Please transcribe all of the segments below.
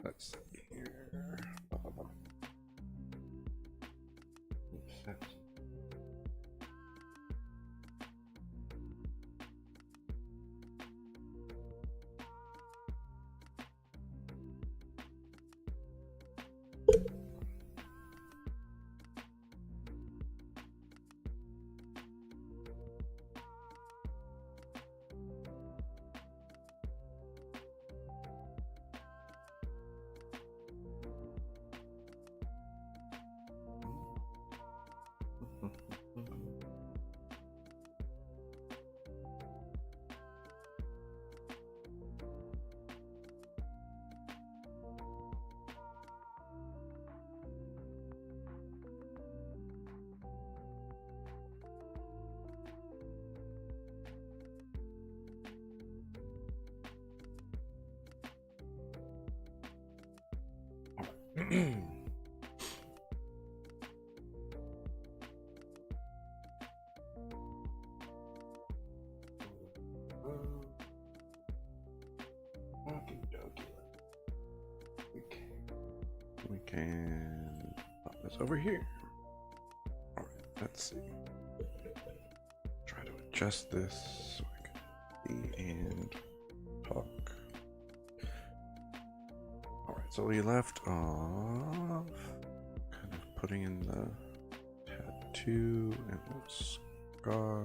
Let's see here. We can pop this over here. All right, let's see. Try to adjust this so I can see and talk. All right, so we left off kind of putting in the tattoo and the scar.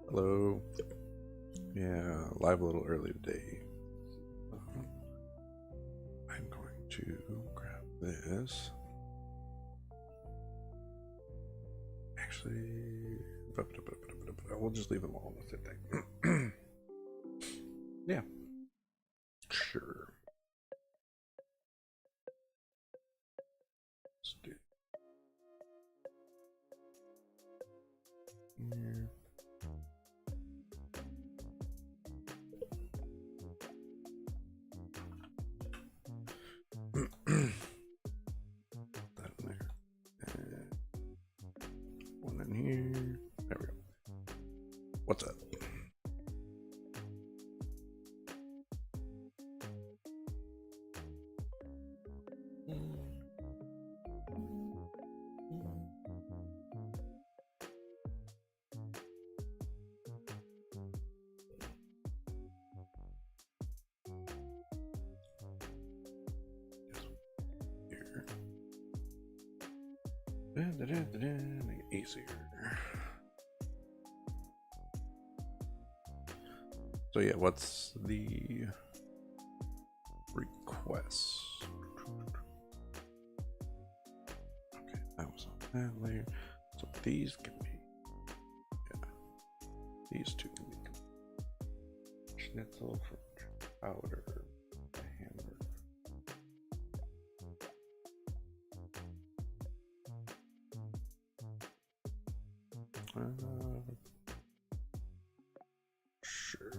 Hello. Yeah, live a little early today. I'm going to grab this. Actually, we'll just leave them all with it then. Yeah, sure. Let's do here. That in there. And one in here. There we go. What's up? Make it easier. So yeah, what's the request? Okay, that was on that layer. So these can be, yeah, these two can be schnitzel from powder, hamburger. Sure.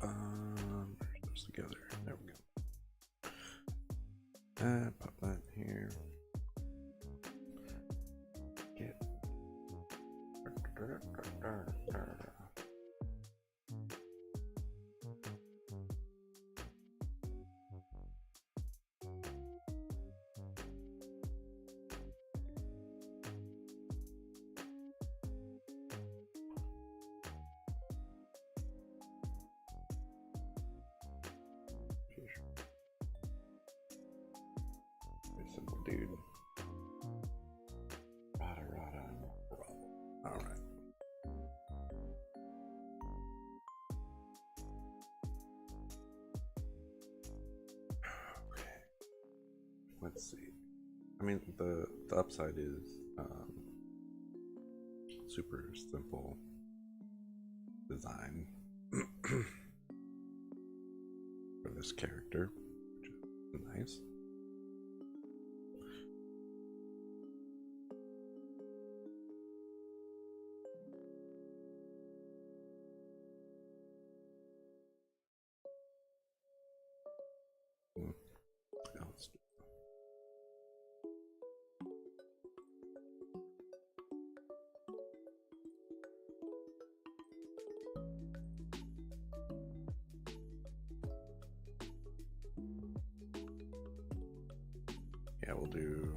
Merge those together. There we go. Pop that here. Get. Simple dude. Rada. Alright. Okay. Let's see. I mean, the upside is super simple design for this character, which is nice. Yeah, we'll do.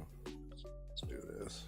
Let's do this.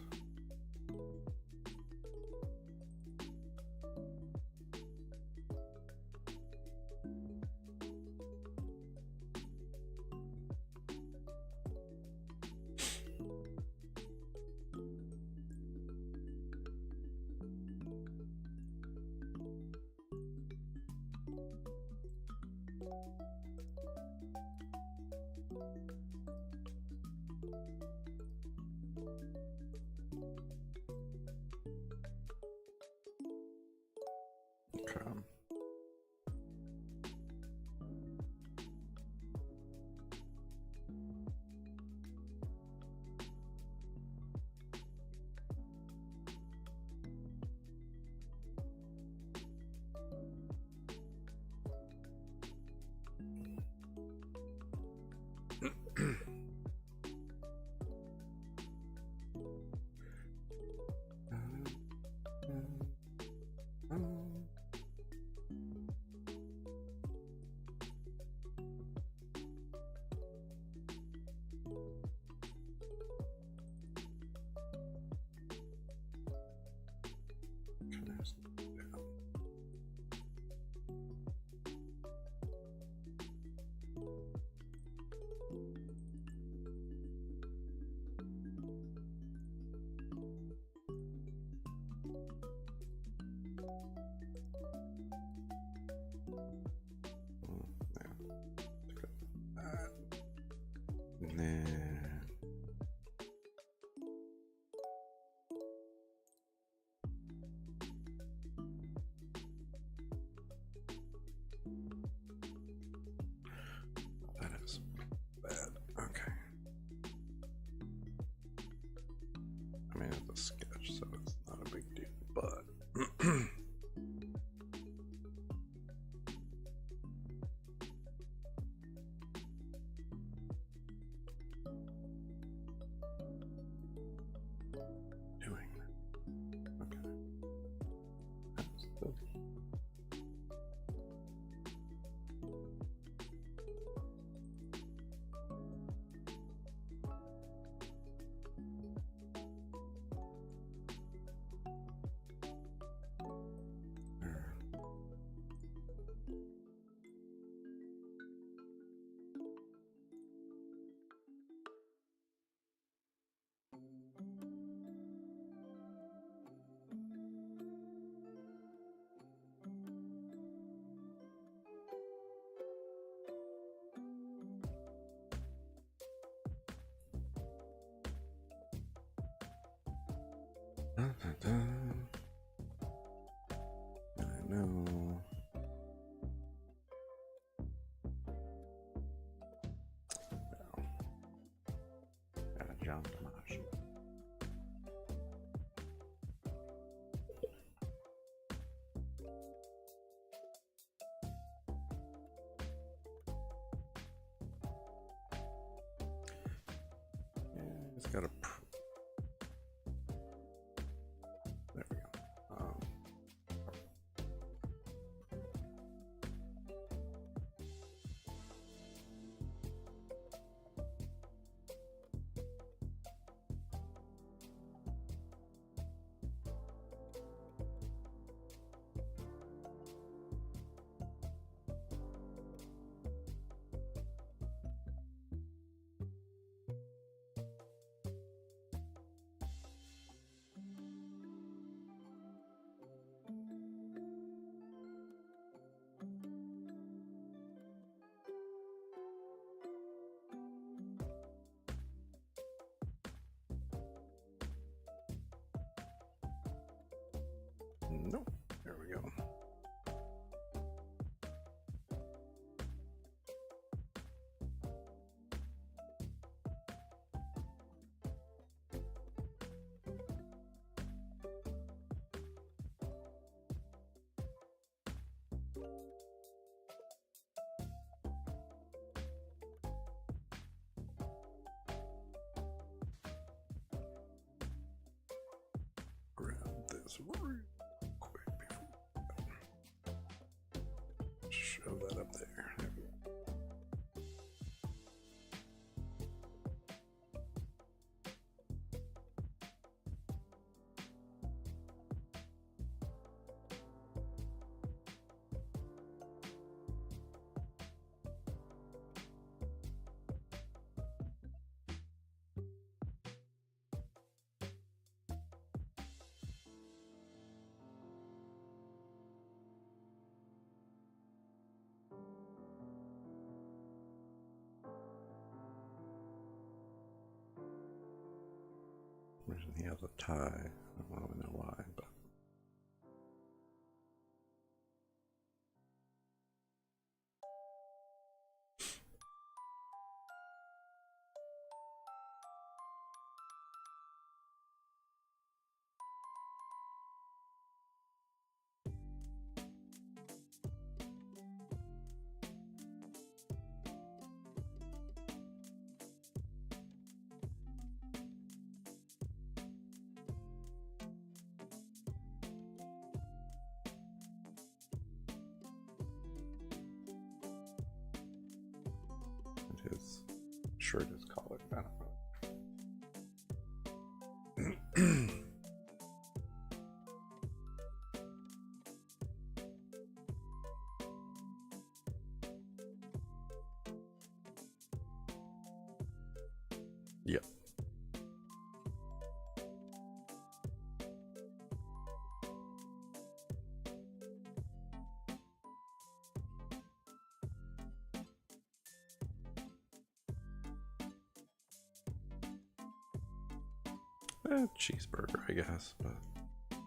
Okay. And then that is bad. Okay. I mean, it's a sketch, so it's not a big deal, but doing that. Okay. That's still. I know. Gotta jump to my shit. Yeah, it's got a. There we go. Nope. There we go. Grab this real quick before shove that up there. There we go. He has a tie. I don't really know why, but. His shirt is collared. I don't know. Yep. Cheeseburger, I guess, but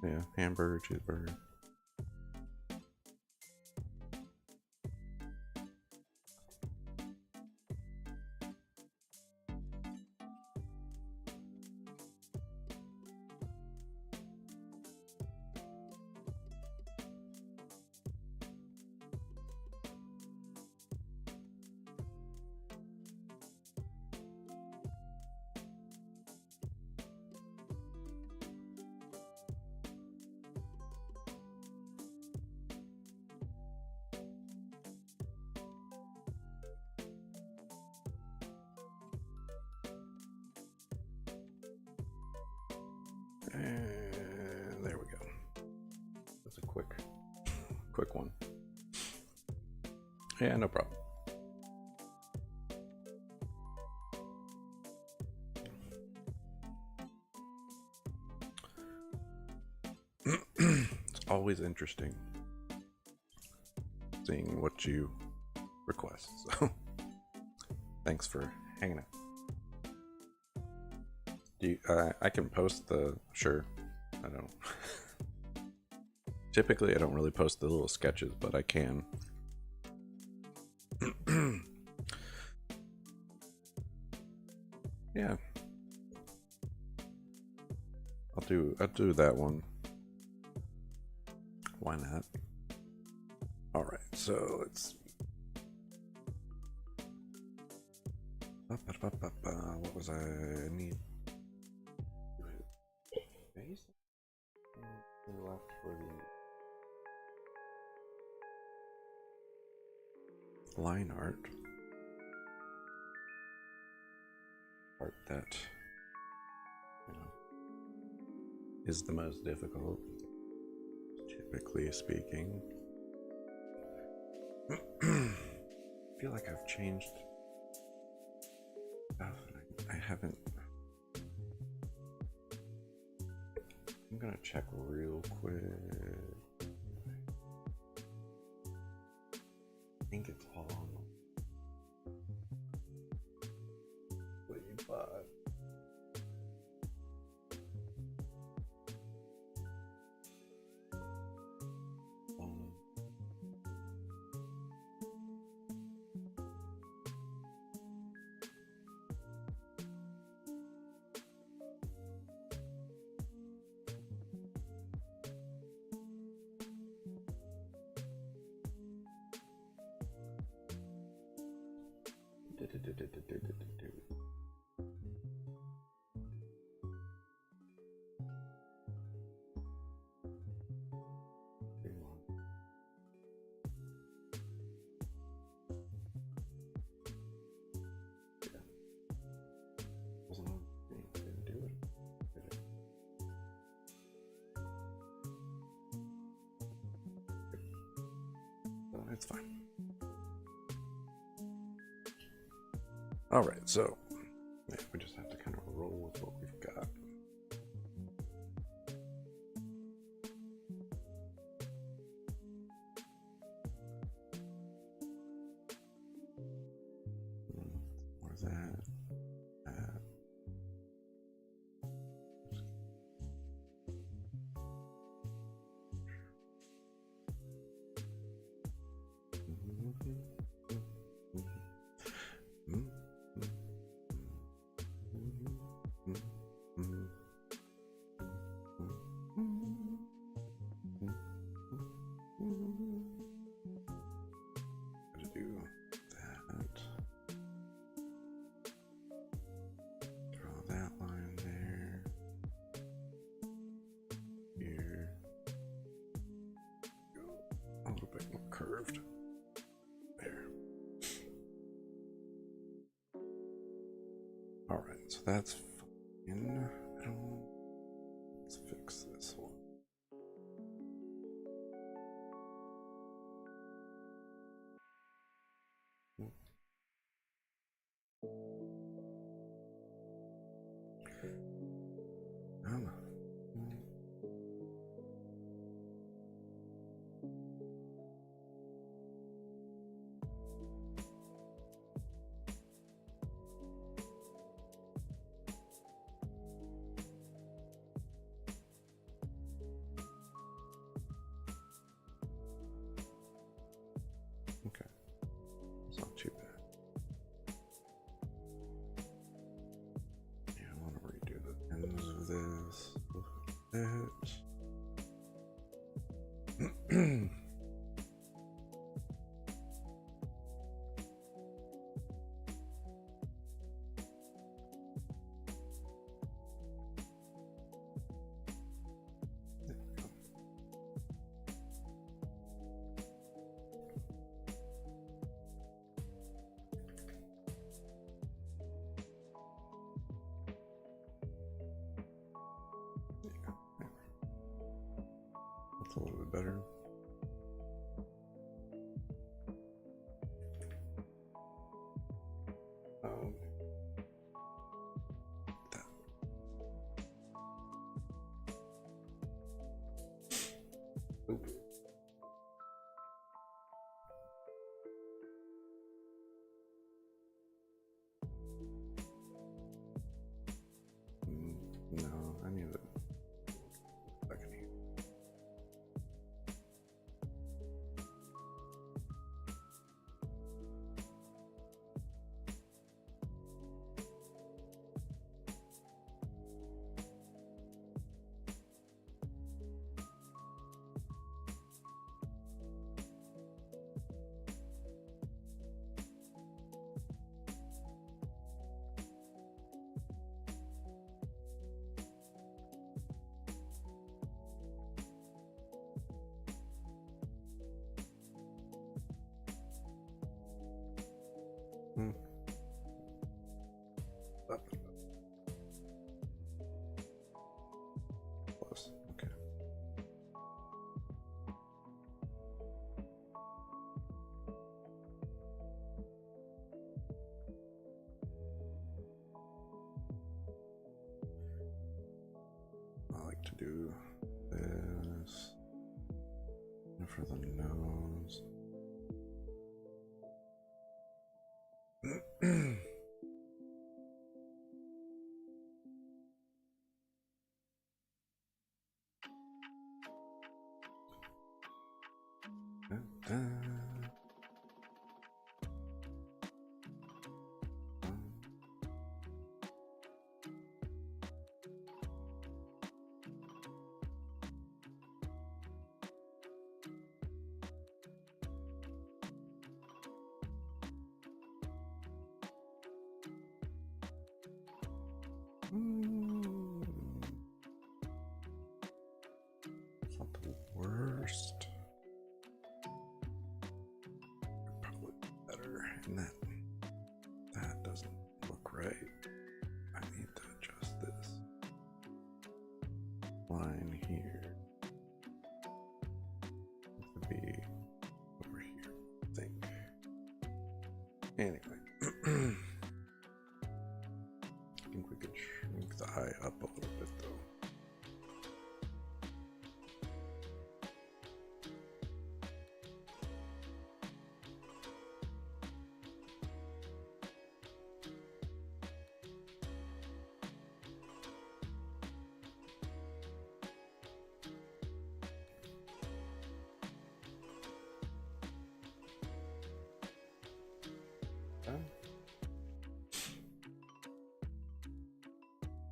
yeah, hamburger, cheeseburger. And there we go. That's a quick one. Yeah, no problem. It's always interesting seeing what you request. So thanks for hanging out. Do you, I can post the, sure, I don't. Typically I don't really post the little sketches, but I can. Yeah. I'll do that one. Why not? All right, so let's. What was I need? Base. Left for the line art. Art that, you know, is the most difficult, typically speaking. I feel like I've changed stuff and I haven't. I'm gonna check real quick. I think it's all on but it's fine. All right, so yeah, we just have to kind of roll with what we've got. Where's that? curved. There. Alright, so that's fine. Let's fix this one. Okay, it's not too bad. Yeah, I want to redo the ends of this a little bit. That's a little bit better. That. Oop. No, I need a second here. Up. Close. Okay. I like to do this for the nose. It's not the worst. Probably better, and that doesn't look right. I need to adjust this line here. It could be over here, I think. Anyway. I think we could shrink the eye up a little bit though.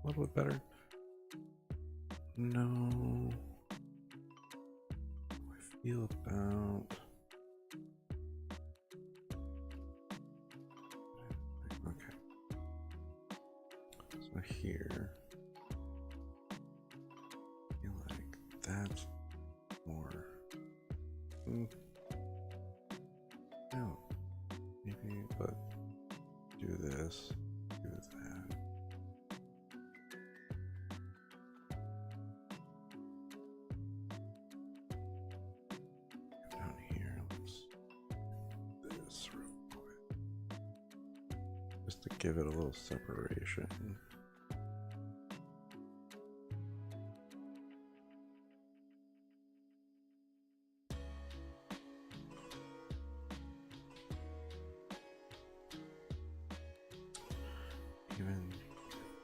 A little bit better. No. I feel about. Okay. So here, I feel like that's more. do this, do that. Down here, let's do this real quick. Just to give it a little separation.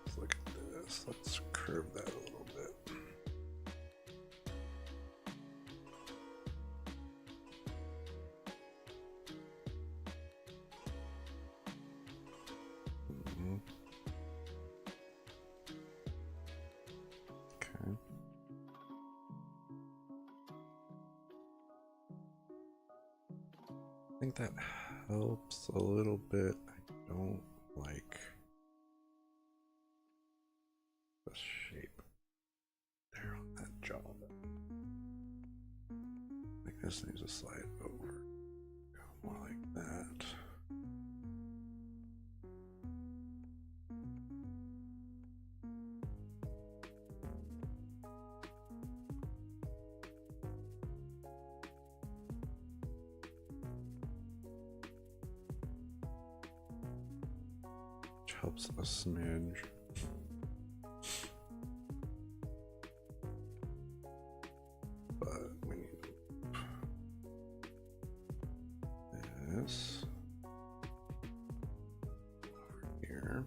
Let's look at this. Let's curve that a little bit. Okay. I think that helps a little bit. I don't like the shape there on that jaw. I think this needs to slide over. Go more like that. Which helps a smidge. This over here.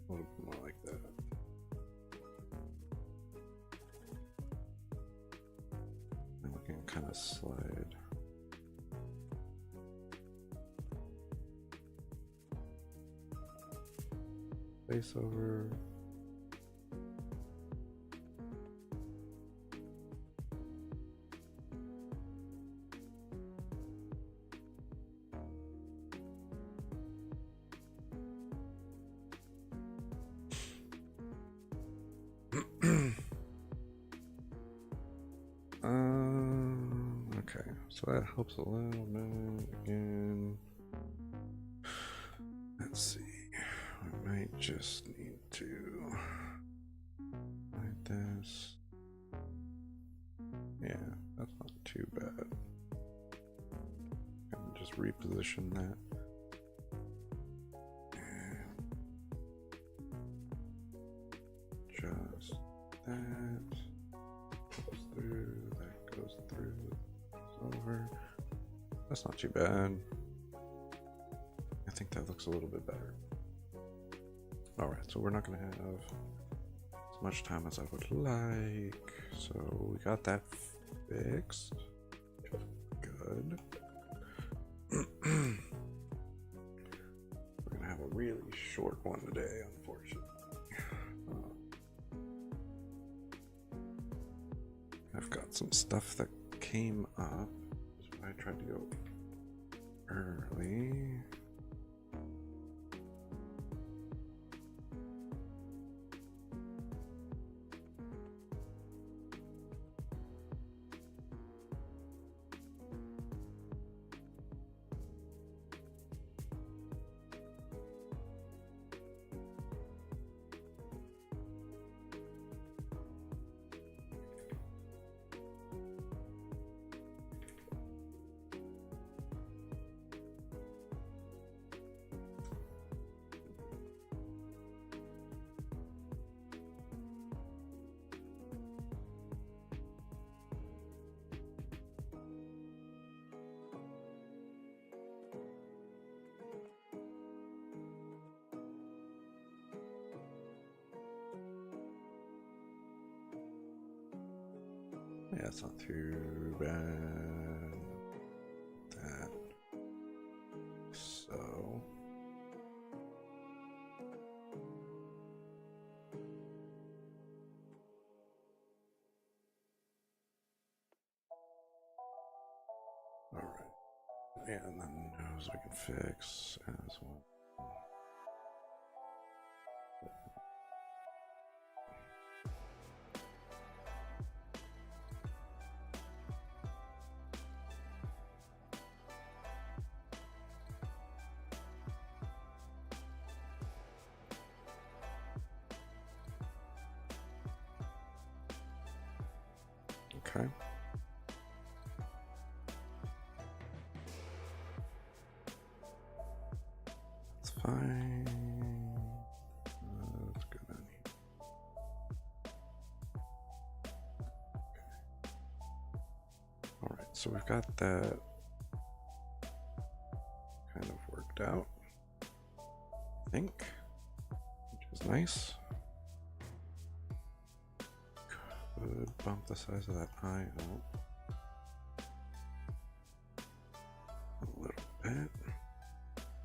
A little bit more like that. And we can kind of slide. Face over. Okay, so that helps a little bit again. Let's see, we might just need to like this. Yeah, that's not too bad. I can just reposition that. Just that goes through, that goes through, goes over. That's not too bad. I think that looks a little bit better. Alright, so we're not going to have as much time as I would like. So we got that fixed. Good. We're going to have a really short one today, unfortunately. I've got some stuff that came up. I tried to go early. Yeah, it's not too bad. That. So. Alright. Yeah, and then nose we can fix as well. Okay. That's fine. Let's go down here. All right, so we've got that kind of worked out, I think, which is nice. Could bump the size of that eye up a little bit.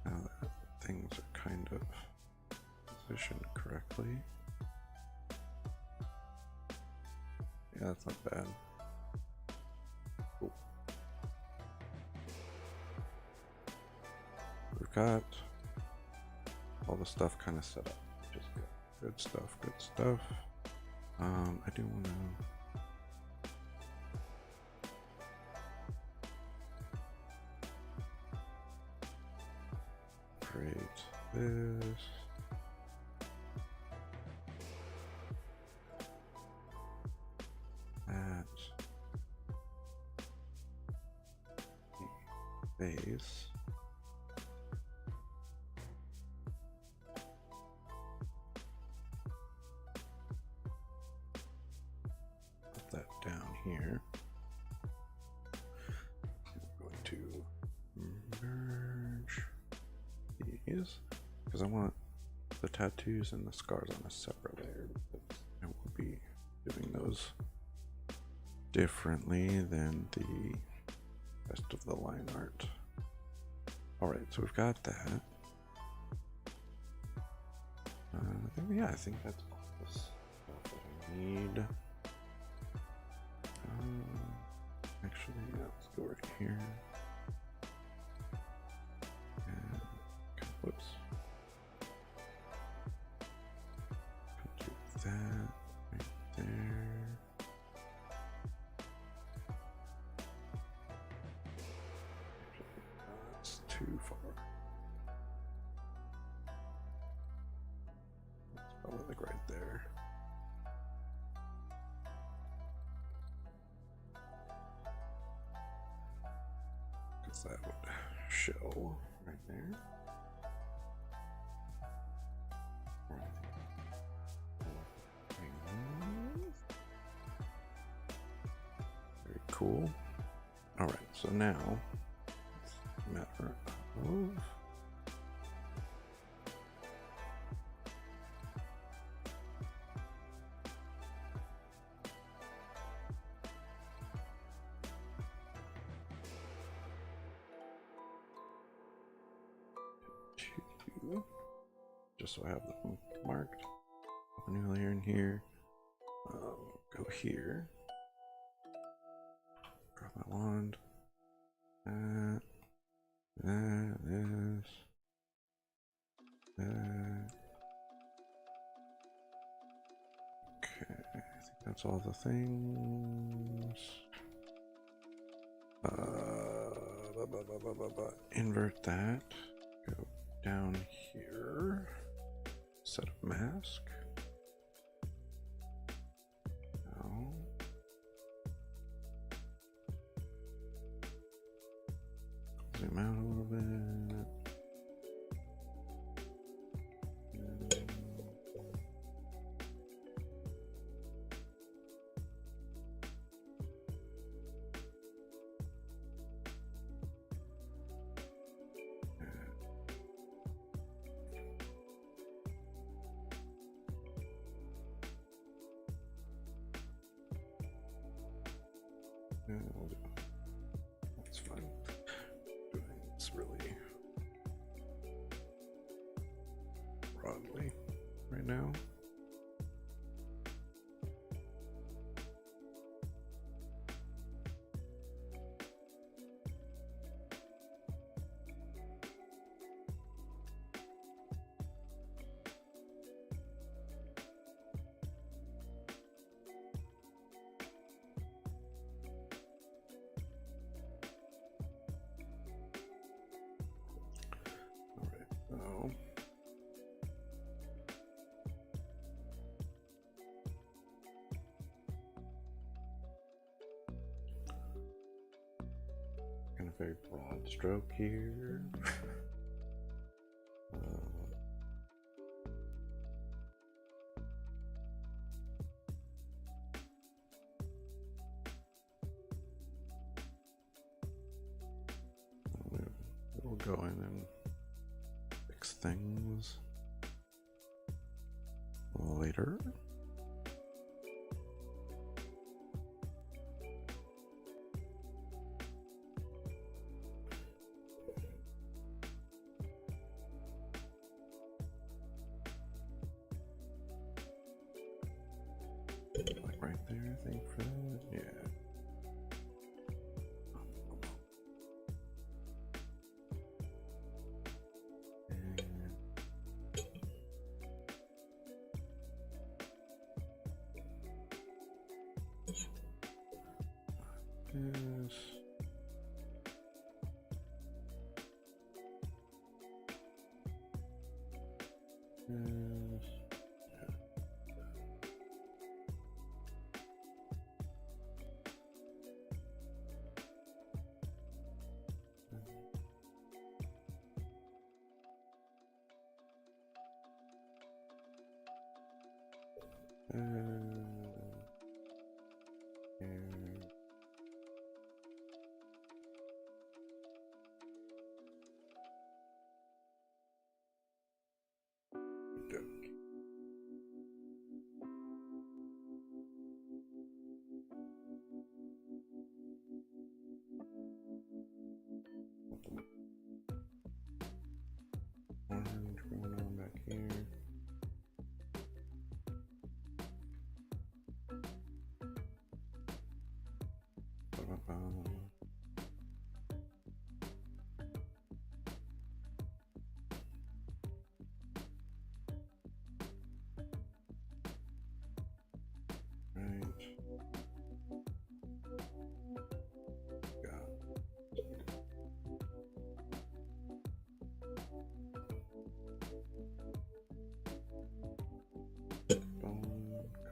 Now that things are kind of positioned correctly. Yeah, that's not bad. Cool. We've got all the stuff kind of set up, which is good. Good stuff, good stuff. I do want to create this. That base. Put that down here. I'm going to merge these because I want the tattoos and the scars on a separate layer. I will be doing those differently than the rest of the line art. All right, so we've got that. Yeah, I think that's all the stuff that I need. Actually, yeah, let's go right here. And, whoops. Do that right there. That's too far. It's probably like right there. Because that would show right there. Very cool. All right, so now it's a matter of two, just so I have them marked. Open new layer in here. Go here. Grab my wand. That. This. That. Okay, I think that's all the things. Invert that. Go down here. Set a mask. No. Zoom out a little bit. That's fine. Doing this really broadly right now. So kind of very broad stroke here. We'll go in and fix things later. Like right there, I think, for that. Yeah. And this. Orange going on back here.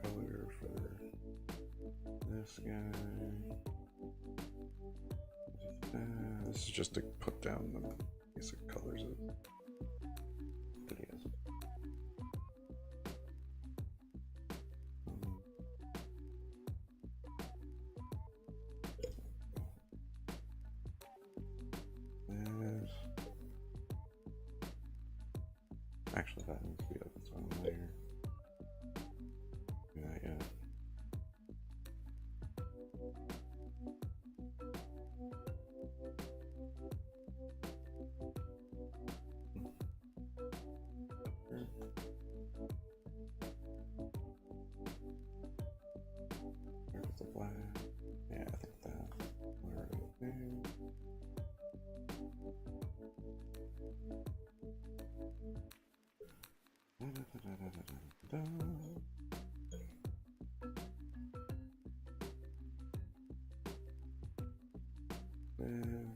Color for this guy. This is just to put down the basic colors of videos. Actually, that needs to be up its own layer. Do that yet. There's the black. Yeah, I think that. Where is it?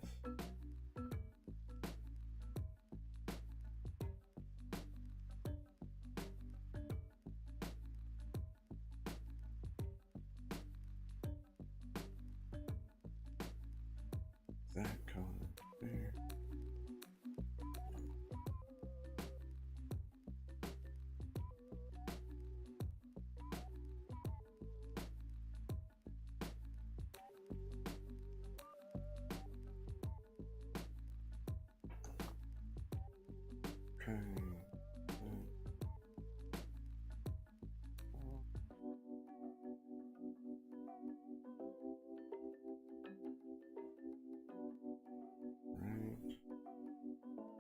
That color there. Okay.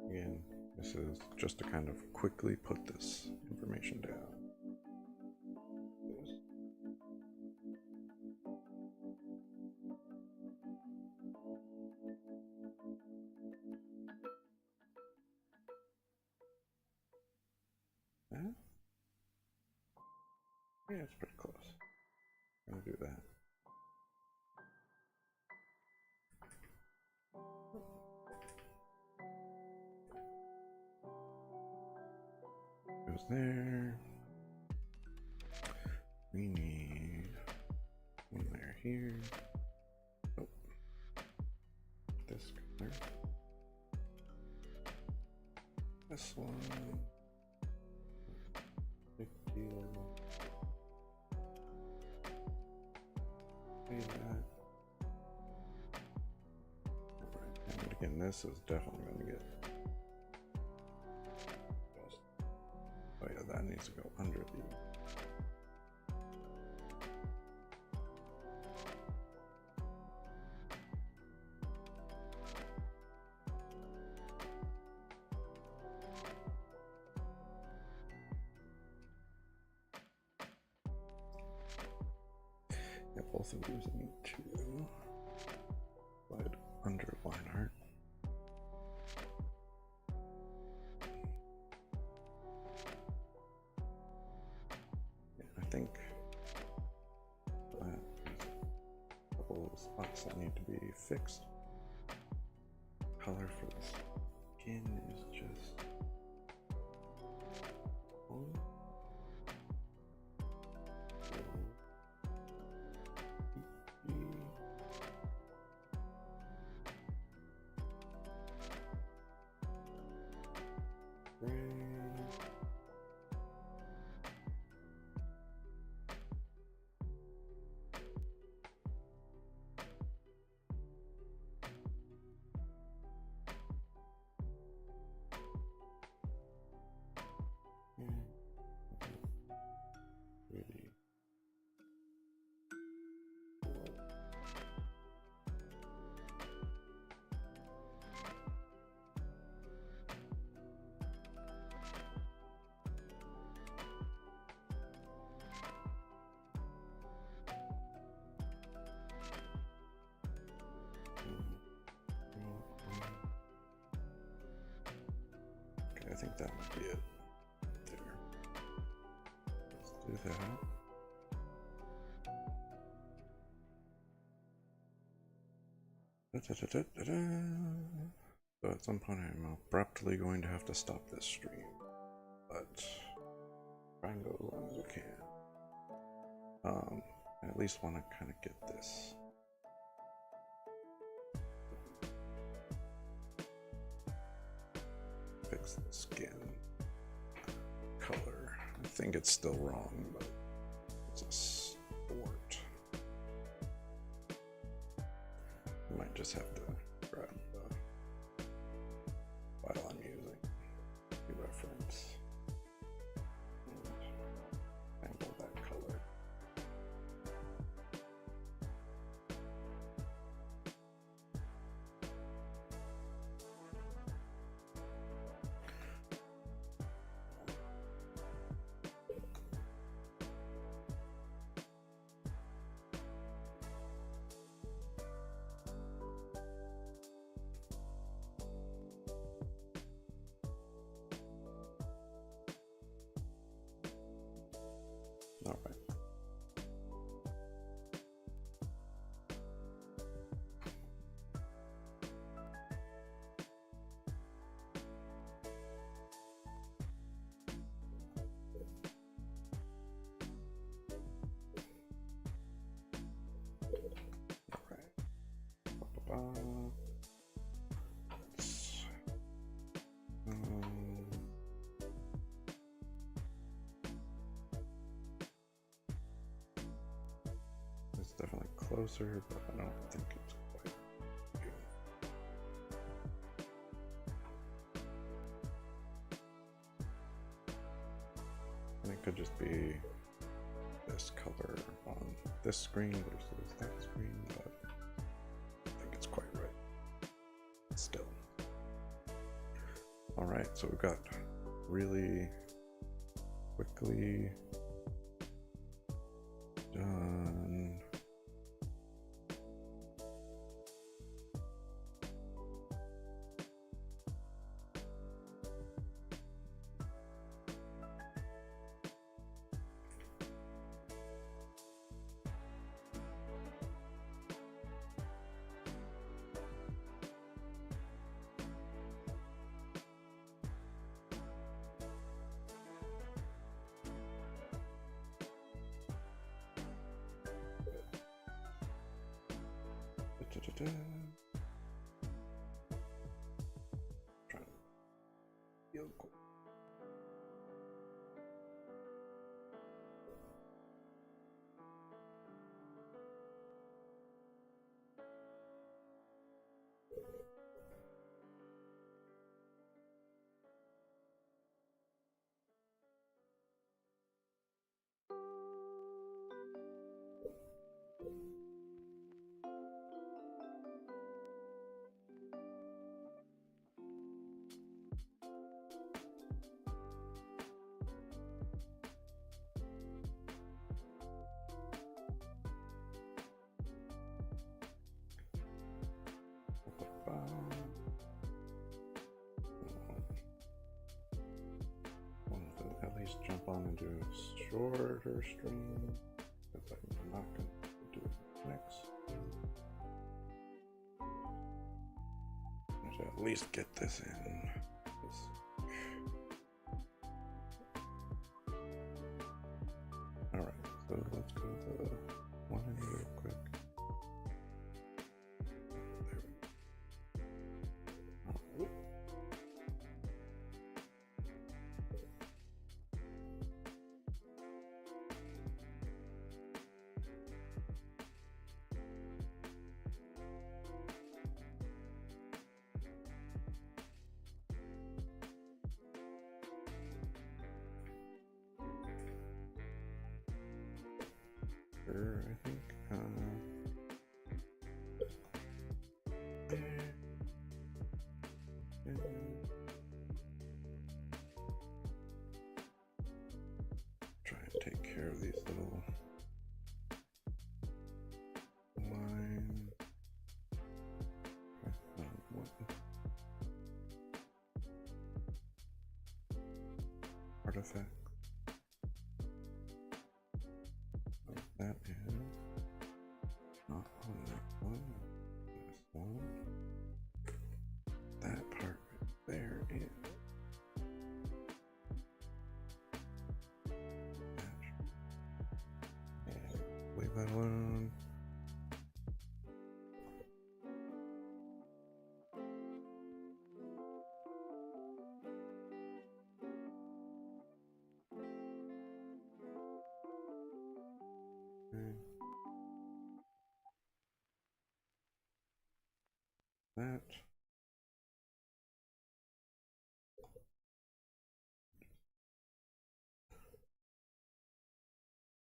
Again, this is just to kind of quickly put this information down. Yeah, it's pretty close. I'm gonna do that. Goes there. We need one layer here. Oh, this this one. Big deal. Pay that. Alright, and again, this is definitely going to get. Oh yeah, that needs to go under the. Yeah, both of these need to slide under line art. Yeah, I think that a couple of spots that need to be fixed. Color for the skin is just really okay, I think that might be it there. Let's do that. So at some point I'm abruptly going to have to stop this stream, but try and go as long as we can. I at least want to kind of get this. Fix the skin color. I think it's still wrong, but it's a sport. I might just have to grab the file I'm using, the reference, and handle that color. All right. It's definitely closer, but I don't think it's quite good. And it could just be this color on this screen versus that screen, but I think it's quite right still. All right, so we've got really quickly done. Trying to feel cool. least jump on and do a shorter stream, because I'm not going to do it next. I should at least get this in. Alright, so let's go to the one real quick. There we go. I think try and take care of these little lines. Artifact. That is not on that one. This one. That part right there is. And leave that alone. That.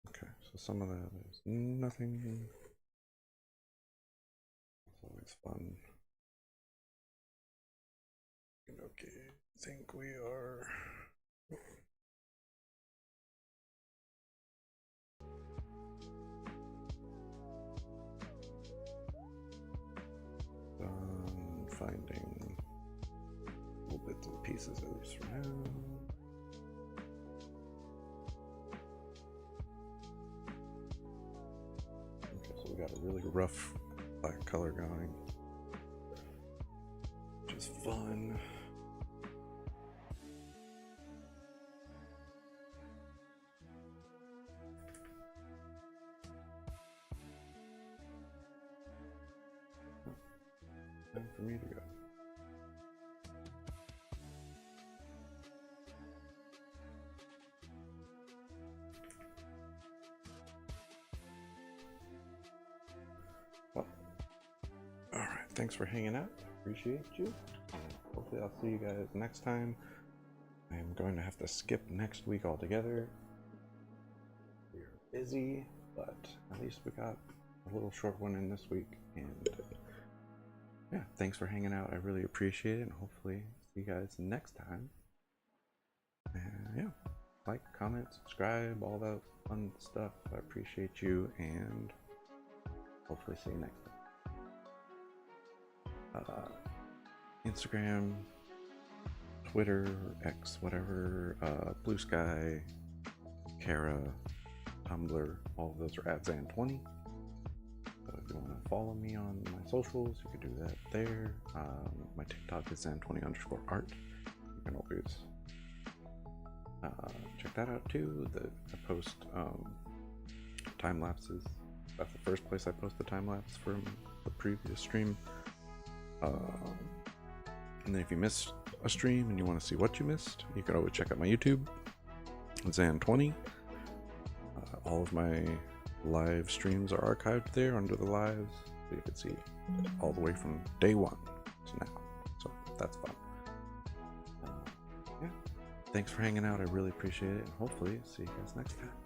Okay, so some of that is nothing. It's always fun. Okay, I think we are. Finding little bits and pieces at least for now. Okay, so we got a really rough black color going, which is fun. Time for me to go. Well, all right. Thanks for hanging out. Appreciate you. Hopefully, I'll see you guys next time. I am going to have to skip next week altogether. We're busy, but at least we got a little short one in this week, and yeah, thanks for hanging out. I really appreciate it, and hopefully see you guys next time. And yeah, like, comment, subscribe, all that fun stuff. I appreciate you, and hopefully see you next time. Instagram, Twitter, X, whatever, Blue Sky, Kara, Tumblr, all of those are at Zann20. If you want to follow me on my socials, you can do that there. My TikTok is Zann20_art. You can always check that out too. I post time lapses. That's the first place I post the time lapse from the previous stream. And then if you missed a stream and you want to see what you missed, you can always check out my YouTube, Zann20. All of my live streams are archived there under the lives, so you can see all the way from day one to now. So that's fun. Yeah, thanks for hanging out. I really appreciate it, and hopefully see you guys next time.